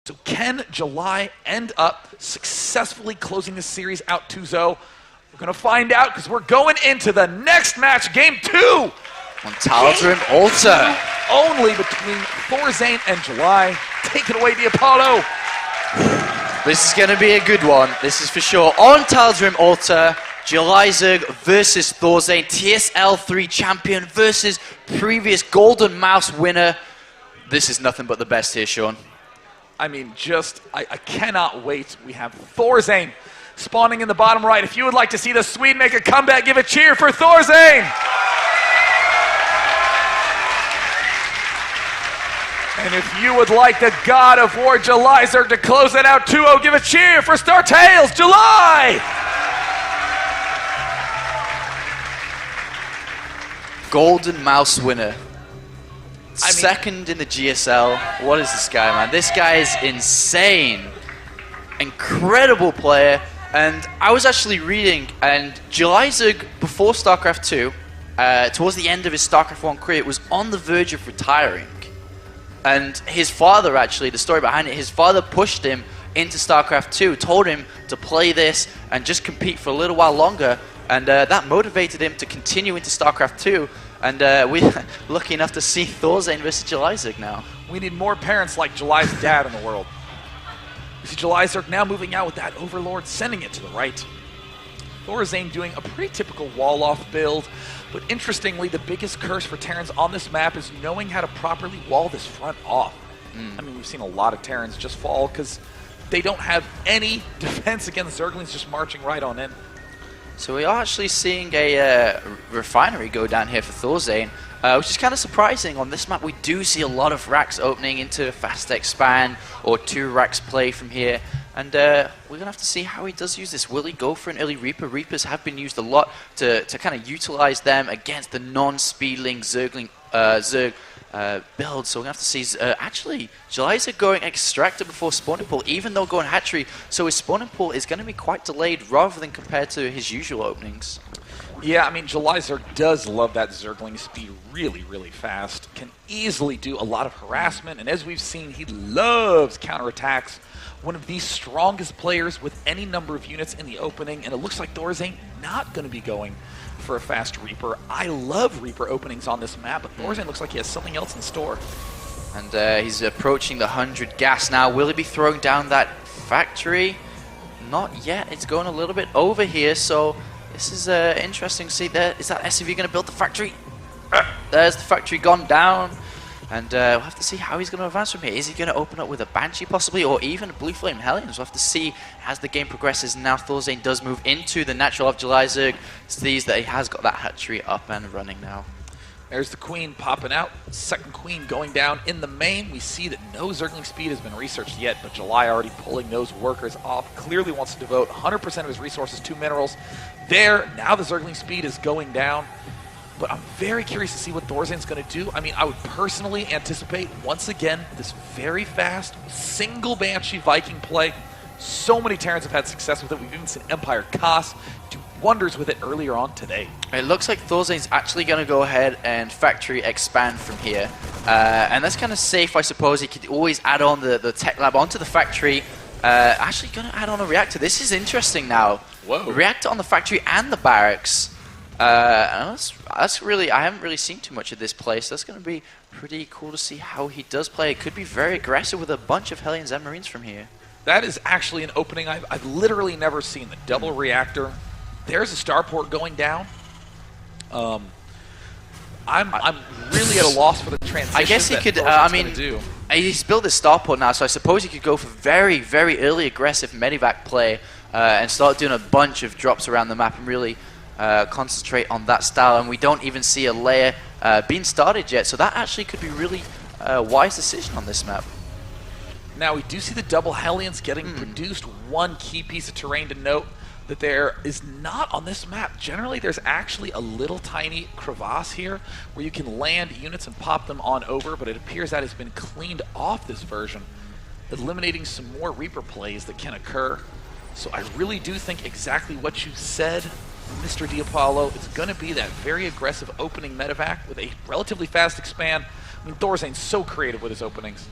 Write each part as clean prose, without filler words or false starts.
So can July end up successfully closing this series out 2-0? We're going to find out because we're going into the next match, Game 2. On ThorZaIN Alter. Only between ThorZaIN and July. Take it away, Diapollo. This is going to be a good one. This is for sure. On ThorZaIN Alter, JulyZerg versus ThorZaIN, TSL 3 champion versus previous Golden Mouse winner. This is nothing but the best here, Sean. I mean, I cannot wait. We have ThorZaIN spawning in the bottom right. If you would like to see the Swede make a comeback, give a cheer for ThorZaIN. And if you would like the God of War JulyZerg to close it out 2-0, give a cheer for StarTales July. Golden Mouse winner. Second in the GSL. What is this guy, man? This guy is insane. Incredible player. And I was actually reading, and JulyZerg, before StarCraft 2, towards the end of his StarCraft 1 career, was on the verge of retiring. And his father, actually, the story behind it, his father pushed him into StarCraft 2, told him to play this and just compete for a little while longer. And that motivated him to continue into StarCraft 2. And we're lucky enough to see ThorZaIN versus JulyZerg now. We need more parents like July's dad in the world. We see JulyZerg now moving out with that Overlord, sending it to the right. ThorZaIN doing a pretty typical wall-off build, but interestingly, the biggest curse for Terrans on this map is knowing how to properly wall this front off. I mean, we've seen a lot of Terrans just fall because they don't have any defense against Zerglings just marching right on in. So we are actually seeing a refinery go down here for ThorZaIN, which is kind of surprising. On this map, we do see a lot of racks opening into fast expand or 2 racks play from here. And we're going to have to see how he does use this. Will he go for an early Reaper? Reapers have been used a lot to kind of utilize them against the non-speedling Zerg build. So we're going to have to see, actually, JulyZerg going Extractor before Spawning Pool, even though going Hatchery. So his Spawning Pool is going to be quite delayed rather than compared to his usual openings. Yeah, I mean, JulyZerg does love that Zergling speed really, really fast. Can easily do a lot of harassment, and as we've seen, he loves counterattacks. One of the strongest players with any number of units in the opening, and it looks like ThorZaIN not going to be going for a fast Reaper. I love Reaper openings on this map, but ThorZaIN looks like he has something else in store. And he's approaching the 100 gas now. Will he be throwing down that factory? Not yet. It's going a little bit over here, so this is interesting to see. There is that SCV going to build the factory? There's the factory gone down. And we'll have to see how he's going to advance from here. Is he going to open up with a Banshee possibly, or even a Blue Flame Hellions? We'll have to see as the game progresses. Now ThorZaIN does move into the natural of JulyZerg. Sees that he has got that hatchery up and running now. There's the Queen popping out. Second Queen going down in the main. We see that no Zergling speed has been researched yet, but July already pulling those workers off. Clearly wants to devote 100% of his resources to minerals. There, now the Zergling speed is going down. But I'm very curious to see what ThorZaIN's going to do. I mean, I would personally anticipate, once again, this very fast, single Banshee Viking play. So many Terrans have had success with it. We've even seen Empire Koss do wonders with it earlier on today. It looks like ThorZaIN's actually going to go ahead and factory expand from here. And that's kind of safe, I suppose. He could always add on the tech lab onto the factory. Actually going to add on a reactor. This is interesting now. Whoa. Reactor on the factory and the barracks. That's really, I haven't really seen too much of this place. That's going to be pretty cool to see how he does play. It could be very aggressive with a bunch of Hellions and Marines from here. That is actually an opening I've literally never seen. The double reactor. There's a starport going down. I'm really at a loss for the transition. I guess he could. I mean, he's built this starport now, so I suppose he could go for very, very early aggressive medivac play and start doing a bunch of drops around the map and really concentrate on that style. And we don't even see a layer being started yet, so that actually could be really a wise decision on this map. Now we do see the double Hellions getting produced. One key piece of terrain to note that there is not on this map. Generally, there's actually a little tiny crevasse here where you can land units and pop them on over, but it appears that has been cleaned off this version, eliminating some more Reaper plays that can occur. So I really do think exactly what you said, Mr. Diapollo. It's going to be that very aggressive opening medevac with a relatively fast expand. I mean, ThorZaIN's so creative with his openings.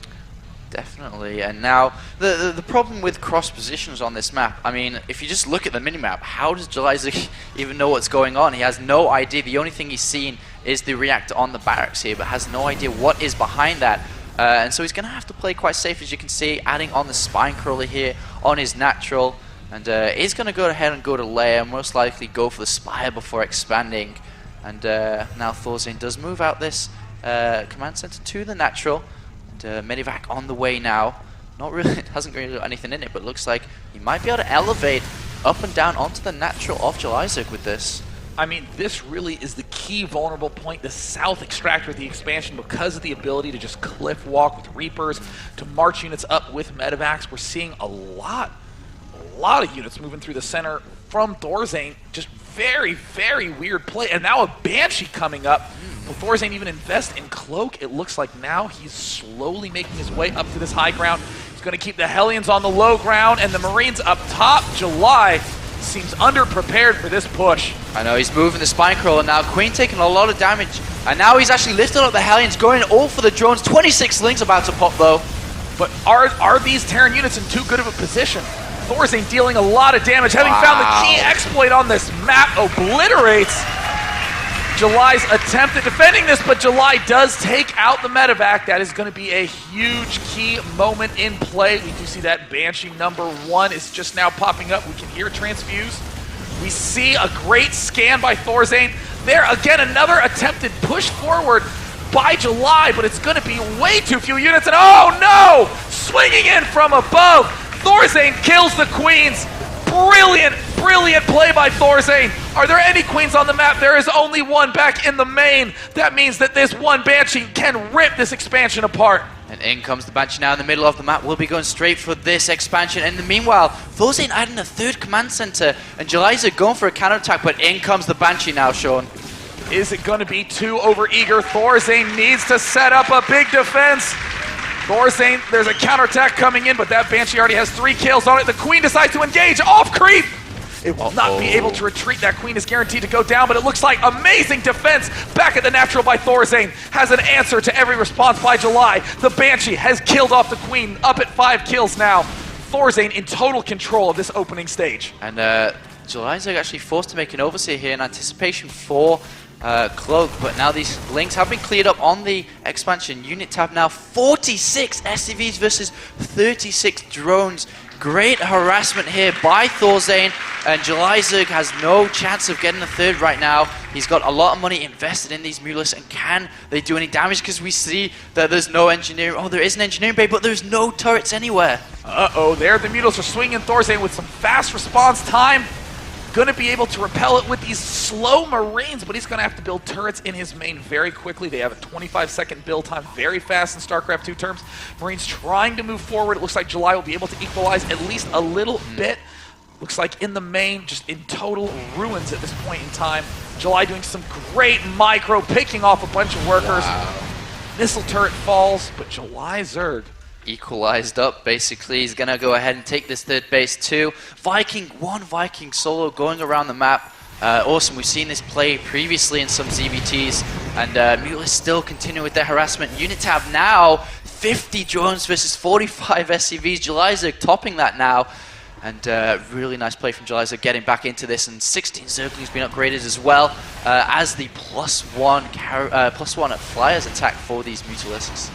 Definitely. And now, the problem with cross positions on this map, I mean, if you just look at the minimap, how does JaLyZerg even know what's going on? He has no idea. The only thing he's seen is the reactor on the barracks here, but has no idea what is behind that. And so he's going to have to play quite safe, as you can see, adding on the spine crawler here on his natural. And he's going to go ahead and go to layer, most likely go for the spire before expanding. And now ThorZaIN does move out this command center to the natural. And Medivac on the way now. Not really, it hasn't really got anything in it, but looks like he might be able to elevate up and down onto the natural of JaLyZerg with this. I mean, this really is the key vulnerable point, the south extractor of the expansion, because of the ability to just cliff walk with Reapers, to march units up with Medivacs. We're seeing a lot of units moving through the center from ThorZaIN. Just very, very weird play. And now a Banshee coming up. Will ThorZaIN even invest in Cloak? It looks like now he's slowly making his way up to this high ground. He's going to keep the Hellions on the low ground and the Marines up top. July seems underprepared for this push. I know, he's moving the spine crawler now. Queen taking a lot of damage. And now he's actually lifting up the Hellions, going all for the drones. 26 Lings about to pop though. But are these Terran units in too good of a position? ThorZaIN dealing a lot of damage, having found the key exploit on this map, obliterates July's attempt at defending this, but July does take out the Medivac. That is going to be a huge key moment in play. We do see that Banshee #1 is just now popping up. We can hear Transfuse. We see a great scan by ThorZaIN. There, again, another attempted push forward by July, but it's going to be way too few units, and oh no! Swinging in from above, ThorZaIN kills the Queens. Brilliant, brilliant play by ThorZaIN. Are there any Queens on the map? There is only one back in the main. That means that this one Banshee can rip this expansion apart. And in comes the Banshee now in the middle of the map. We'll be going straight for this expansion. And meanwhile, ThorZaIN adding a third command center. And JaLyZerg going for a counterattack, but in comes the Banshee now, Sean. Is it going to be too over-eager? ThorZaIN needs to set up a big defense. ThorZaIN, there's a counterattack coming in, but that Banshee already has 3 kills on it. The Queen decides to engage off creep. It will not be able to retreat. That Queen is guaranteed to go down, but it looks like amazing defense back at the natural by ThorZaIN. Has an answer to every response by July. The Banshee has killed off the Queen, up at 5 kills now. ThorZaIN in total control of this opening stage. And JaLyZerg actually forced to make an overseer here in anticipation for Cloak, but now these links have been cleared up on the expansion. Unit tab now 46 SCVs versus 36 drones. Great harassment here by ThorZaIN, and JaLyZerg has no chance of getting a third right now. He's got a lot of money invested in these mulas, and can they do any damage? Because we see that there's no engineering. Oh, there is an engineering bay, but there's no turrets anywhere. Uh-oh, there the mulas are swinging ThorZaIN with some fast response time. Going to be able to repel it with these slow Marines, but he's going to have to build turrets in his main very quickly. They have a 25-second build time, very fast in StarCraft 2 terms. Marines trying to move forward. It looks like July will be able to equalize at least a little bit. Looks like in the main, just in total ruins at this point in time. July doing some great micro, picking off a bunch of workers. Wow. Missile turret falls, but JaLyZerg equalized up, basically. He's going to go ahead and take this third base too. One Viking solo going around the map. Awesome. We've seen this play previously in some ZVTs. And Mulas still continuing with their harassment. Unit tab now 50 drones versus 45 SCVs. JaLyZerg topping that now. And really nice play from JaLyZerg getting back into this. And 16 Zergling's been upgraded as well as the +1 flyers attack for these Mutalisks.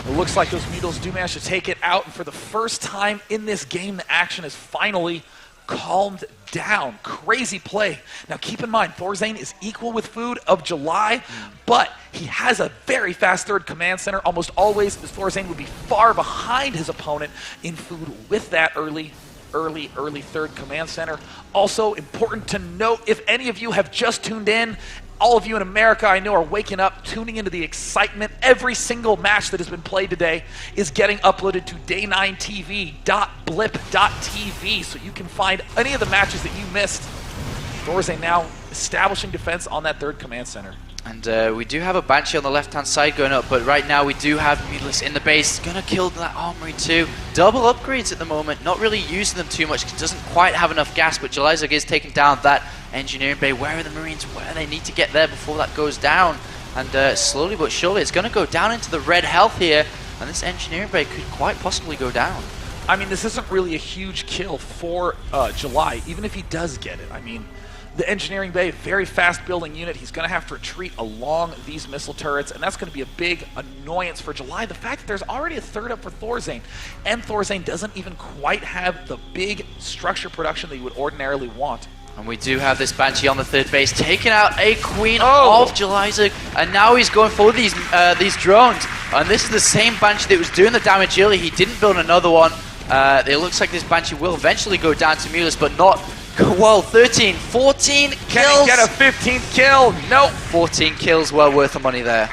It looks like those Mutals do manage to take it out, and for the first time in this game, the action is finally calmed down. Crazy play. Now keep in mind, ThorZaIN is equal with food of July, but he has a very fast third command center. Almost always, ThorZaIN would be far behind his opponent in food with that early third command center. Also important to note, if any of you have just tuned in, all of you in America, I know, are waking up, tuning into the excitement. Every single match that has been played today is getting uploaded to day9tv.blip.tv, so you can find any of the matches that you missed. ThorZaIN now establishing defense on that third command center. And we do have a Banshee on the left-hand side going up, but right now we do have Mutalisk in the base. Gonna kill that armory too. Double upgrades at the moment, not really using them too much because it doesn't quite have enough gas, but JaLyZerg is taking down that engineering bay. Where are the Marines? Where they need to get there before that goes down? And slowly but surely it's gonna go down into the red health here. and this engineering bay could quite possibly go down. I mean, this isn't really a huge kill for July, even if he does get it. I mean, the engineering bay, very fast building unit. He's going to have to retreat along these missile turrets, and that's going to be a big annoyance for July. The fact that there's already a third up for ThorZaIN, and ThorZaIN doesn't even quite have the big structure production that you would ordinarily want. And we do have this Banshee on the third base, taking out a Queen of JulyZerg, and now he's going for these drones. And this is the same Banshee that was doing the damage earlier. He didn't build another one. It looks like this Banshee will eventually go down to Mulus, but not. Whoa, 13, 14 kills. Can he get a 15th kill? Nope. 14 kills, well worth the money there.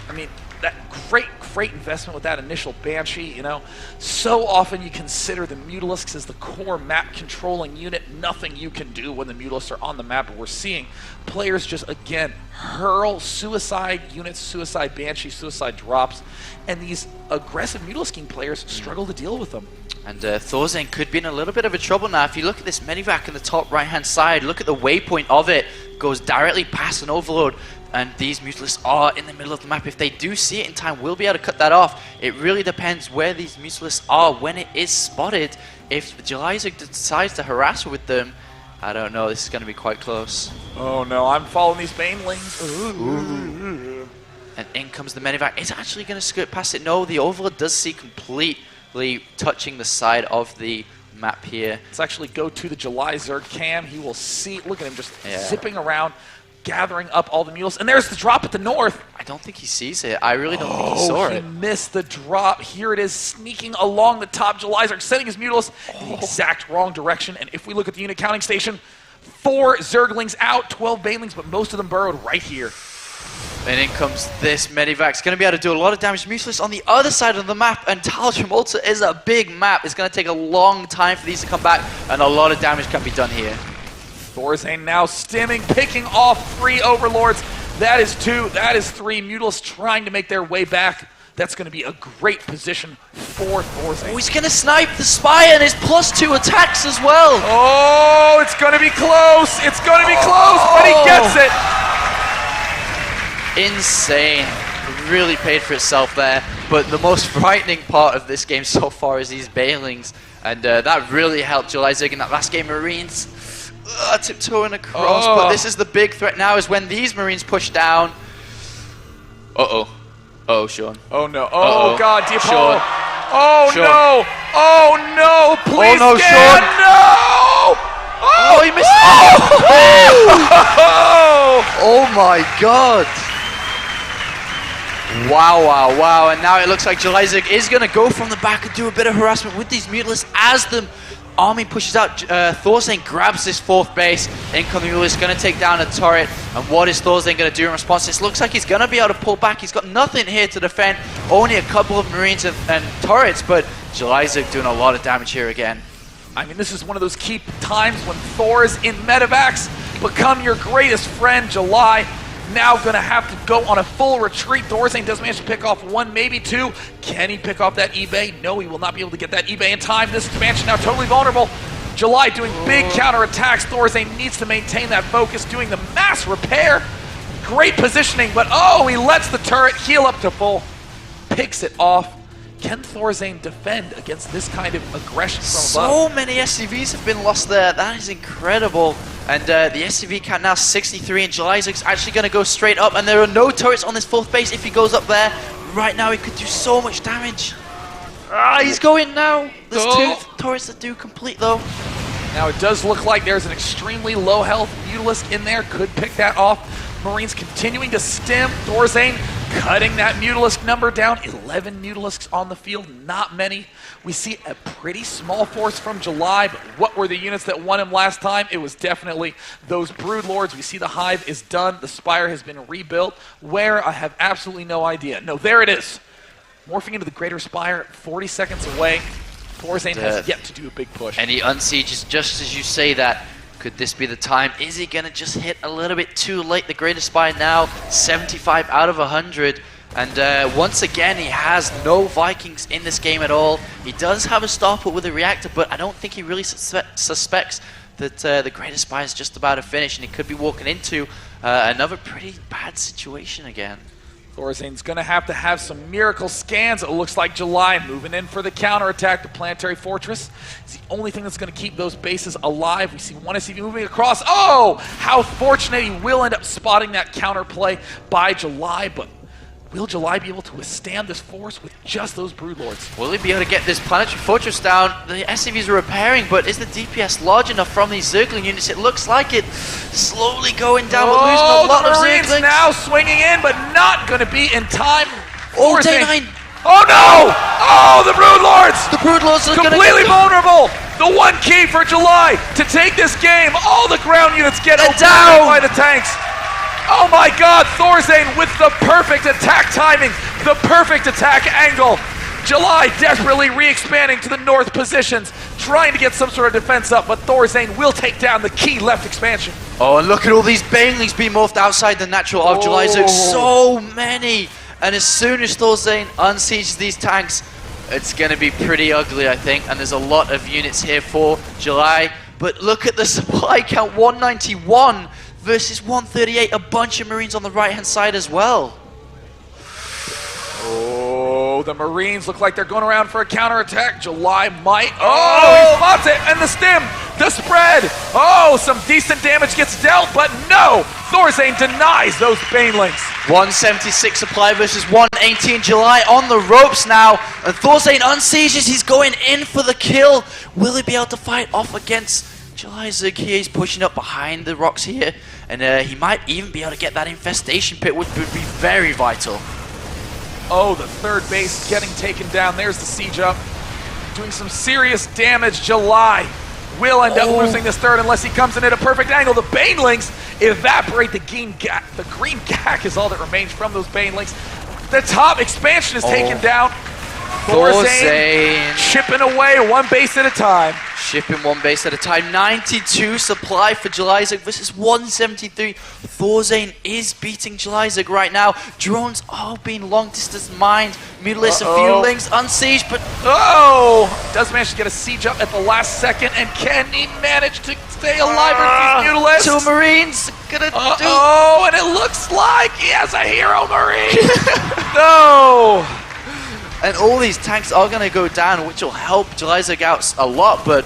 I mean, that great investment with that initial Banshee, you know. So often you consider the Mutalisks as the core map controlling unit. Nothing you can do when the Mutalisks are on the map, but we're seeing players just, again, hurl suicide units, suicide Banshee, suicide drops, and these aggressive Mutalisking players struggle to deal with them. And ThorZaIN could be in a little bit of a trouble now. If you look at this Medivac in the top right-hand side, look at the waypoint of it. Goes directly past an Overload, and these Mutalisks are in the middle of the map. If they do see it in time, we'll be able to cut that off. It really depends where these Mutalisks are when it is spotted. If JulyZerg decides to harass with them, I don't know. This is going to be quite close. Oh no, I'm following these Banelings. Ooh. And in comes the Medivac. It's actually going to skirt past it. No, the Overload does see completely touching the side of the map here. Let's actually go to the JulyZerg cam. He will see, look at him just zipping around, gathering up all the mules. And there's the drop at the north. I don't think he sees it. I really don't think he saw it. He missed the drop. Here it is, sneaking along the top. JulyZerg sending his Mutalisks in the exact wrong direction. And if we look at the unit counting station, 4 Zerglings out, 12 Banelings, but most of them burrowed right here. And in comes this Medivac. It's going to be able to do a lot of damage. Mutalisks on the other side of the map, and Tal Tremolta is a big map. It's going to take a long time for these to come back, and a lot of damage can be done here. ThorZaIN now stimming, picking off 3 Overlords. That is 2, that is 3. Mutalisks trying to make their way back. That's going to be a great position for ThorZaIN. Oh, he's going to snipe the Spire and his +2 attacks as well. Oh, it's going to be close. It's going to be close, but he gets it. Insane. It really paid for itself there. But the most frightening part of this game so far is these Banelings. And that really helped JulyZerg in that last game. Marines tiptoeing across. But this is the big threat now, is when these Marines push down. Uh-oh. Oh, Sean. Oh, no. Oh, God. Sean. Oh, Sean. no. Oh, no. Please, oh, no, Sean. No. Oh, he missed. Oh. Oh, my God. Wow, wow, wow. And now it looks like JulyZerg is going to go from the back and do a bit of harassment with these Mutalisks as the army pushes out. ThorZaIN grabs this 4th base. Incoming Mulus going to take down a turret. And what is ThorZaIN going to do in response? This looks like he's going to be able to pull back. He's got nothing here to defend. Only a couple of Marines and turrets, but JulyZerg doing a lot of damage here again. I mean, this is one of those key times when Thors in medevacs become your greatest friend. July now going to have to go on a full retreat. ThorZaIN does manage to pick off 1, maybe 2. Can he pick off that eBay? No, he will not be able to get that eBay in time. This expansion now totally vulnerable. July doing big counterattacks. ThorZaIN needs to maintain that focus, doing the mass repair. Great positioning, but he lets the turret heal up to full. Picks it off. Can ThorZaIN defend against this kind of aggression from above? So many SCVs have been lost there. That is incredible. And the SCV count now 63, and JulyZerg's actually going to go straight up, and there are no turrets on this 4th base. If he goes up there, right now he could do so much damage. He's going now. There's 2 turrets that do complete, though. Now it does look like there's an extremely low health Mutalisk in there. Could pick that off. Marines continuing to stim. ThorZaIN cutting that Mutalisk number down. 11 Mutalisks on the field, not many. We see a pretty small force from July, but what were the units that won him last time? It was definitely those Broodlords. We see the Hive is done. The Spire has been rebuilt. Where? I have absolutely no idea. No, there it is. Morphing into the Greater Spire, 40 seconds away. ThorZaIN has yet to do a big push. And he unsieges just as you say that. Could this be the time? Is he going to just hit a little bit too late? The Greater Spire now 75 out of 100. And once again, he has no Vikings in this game at all. He does have a stopper with a reactor, but I don't think he really suspects that the Greater Spire is just about to finish, and he could be walking into another pretty bad situation again. ThorZaIN's going to have some miracle scans. It looks like July moving in for the counterattack. The Planetary Fortress is the only thing that's going to keep those bases alive. We see one SCV moving across. Oh, how fortunate. He will end up spotting that counterplay by July, but will July be able to withstand this force with just those Broodlords? Will he be able to get this Planetary Fortress down? The SCVs are repairing, but is the DPS large enough from these Zergling units? It looks like it. Slowly going down, but losing a lot of Marines Zerglings. now swinging in, but not going to be in time. Oh, day 9. Oh no! Oh, the Broodlords! The Broodlords are completely vulnerable. The one key for July to take this game. All the ground units get down by the tanks. Oh my god, ThorZaIN with the perfect attack timing, the perfect attack angle. July desperately re-expanding to the north positions, trying to get some sort of defense up, but ThorZaIN will take down the key left expansion. Oh, and look at all these Banelings being morphed outside the natural of July. So many. And as soon as ThorZaIN unsieges these tanks, it's going to be pretty ugly, I think. And there's a lot of units here for July. But look at the supply count, 191 versus 138. A bunch of Marines on the right-hand side as well. Oh, the Marines look like they're going around for a counterattack. July might. Oh, he spots it. And the stim, the spread. Oh, some decent damage gets dealt, but no. ThorZaIN denies those Banelings. 176 supply versus 118. July on the ropes now. And ThorZaIN unsieges. He's going in for the kill. Will he be able to fight off against July Zerg here? He's pushing up behind the rocks here. And he might even be able to get that infestation pit, which would be very vital. Oh, the third base getting taken down. There's the siege up. Doing some serious damage. July will end up losing this third unless he comes in at a perfect angle. The Banelings evaporate. The green gack is all that remains from those Banelings. The top expansion is taken down. ThorZaIN chipping away one base at a time. Shipping one base at a time. 92 supply for July Zerg versus 173. ThorZaIN is beating July Zerg right now. Drones are being long distance mined. Mutalisk a few links unsieged, but does manage to get a siege up at the last second, and can he manage to stay alive with these Mutalisks? Two Marines gonna do. Oh, and it looks like he has a hero Marine. No. And all these tanks are going to go down, which will help July Zerg out a lot, but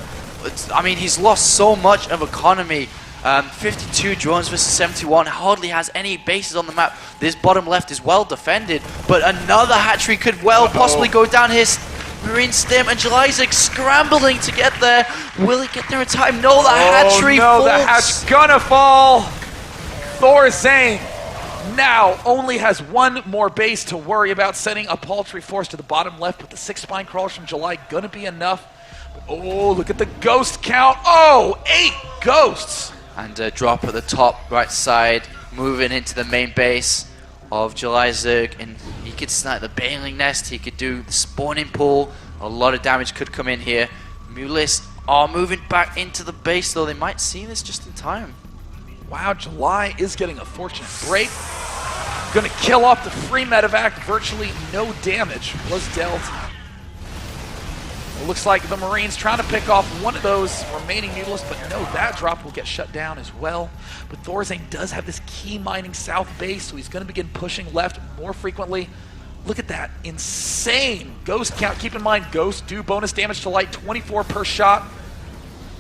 I mean, he's lost so much of economy. 52 drones versus 71, hardly has any bases on the map. This bottom left is well defended, but another hatchery could well possibly go down. His Marine stim, and July Zerg scrambling to get there. Will he get there in time? No, the hatchery falls. The hatch gonna fall. ThorZaIN now only has one more base to worry about, sending a paltry force to the bottom left, but the 6 spine crawlers from July gonna be enough. Oh, look at the ghost count. Oh, 8 ghosts. And a drop at the top right side, moving into the main base of July Zerg, and he could snipe the Baneling nest, he could do the spawning pool. A lot of damage could come in here. Mutalisks are moving back into the base, though they might see this just in time. Wow, July is getting a fortunate break. Gonna kill off the free medevac. Virtually no damage was dealt. It looks like the Marines trying to pick off one of those remaining Mutalisks, but no, that drop will get shut down as well. But ThorZaIN does have this key mining south base, so he's gonna begin pushing left more frequently. Look at that insane ghost count. Keep in mind, ghosts do bonus damage to light, 24 per shot.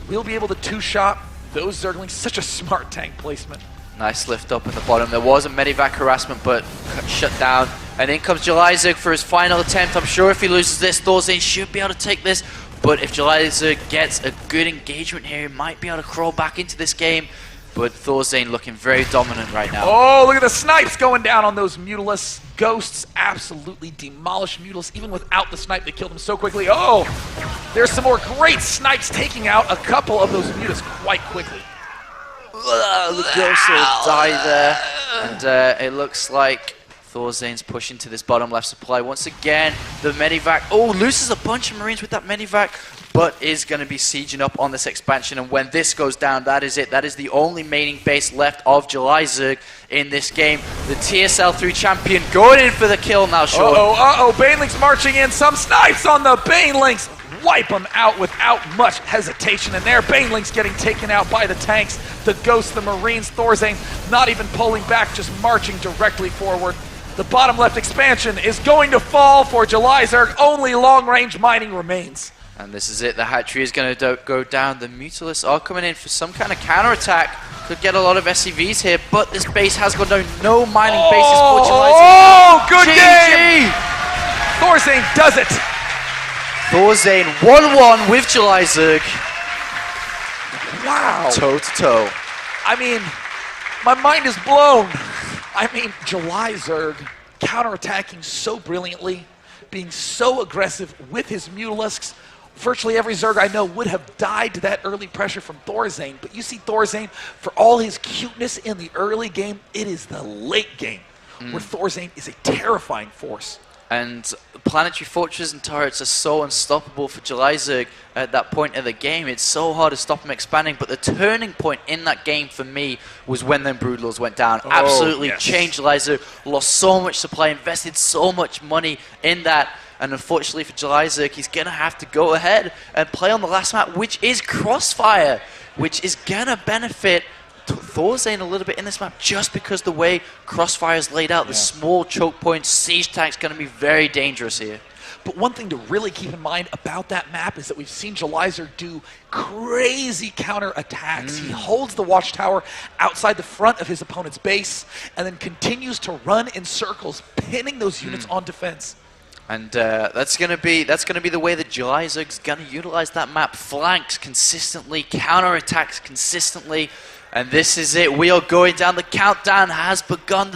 We'll be able to 2-shot those Zerglings. Such a smart tank placement. Nice lift up in the bottom. There was a medevac harassment, but shut down. And in comes July Zerg for his final attempt. I'm sure if he loses this, ThorZaIN should be able to take this. But if July Zerg gets a good engagement here, he might be able to crawl back into this game. But ThorZaIN looking very dominant right now. Oh, look at the snipes going down on those Mutalisks. Ghosts absolutely demolish Mutalisks. Even without the snipe, they killed them so quickly. Oh, there's some more great snipes taking out a couple of those Mutalisks quite quickly. The ghost will die there. And it looks like ThorZaIN's pushing to this bottom left supply. Once again, the medevac. Oh, loses a bunch of Marines with that medevac, but is going to be sieging up on this expansion. And when this goes down, that is it. That is the only remaining base left of July Zerg in this game. The TSL3 champion going in for the kill now, Sean. Banelings marching in. Some snipes on the Banelings. Wipe them out without much hesitation. And there, Banelings getting taken out by the tanks, the Ghosts, the Marines. ThorZaIN not even pulling back, just marching directly forward. The bottom left expansion is going to fall for JulyZerg. Only long-range mining remains. And this is it. The hatchery is going to go down. The Mutalisks are coming in for some kind of counterattack. Could get a lot of SCVs here, but this base has gone down. No mining bases for JulyZerg. Oh, good GG. game! ThorZaIN does it. ThorZaIN 1-1 with JulyZerg. Wow. Toe to toe. I mean, my mind is blown. I mean, JulyZerg counterattacking so brilliantly, being so aggressive with his Mutalisks. Virtually every Zerg I know would have died to that early pressure from ThorZaIN, but you see ThorZaIN, for all his cuteness in the early game, it is the late game where ThorZaIN is a terrifying force. And planetary fortresses and turrets are so unstoppable for JulyZerg at that point of the game. It's so hard to stop them expanding, but the turning point in that game for me was when them Broodlords went down. Absolutely changed JulyZerg, lost so much supply, invested so much money in that, and unfortunately for JulyZerg, he's going to have to go ahead and play on the last map, which is Crossfire, which is going to benefit ThorZaIN a little bit in this map just because the way Crossfire is laid out, the small choke points, siege tank's going to be very dangerous here. But one thing to really keep in mind about that map is that we've seen JulyZerg do crazy counter attacks. He holds the watchtower outside the front of his opponent's base and then continues to run in circles, pinning those units on defense. And that's gonna be the way that JulyZerg's gonna utilize that map. Flanks consistently, counterattacks consistently, and this is it. We are going down. The countdown has begun.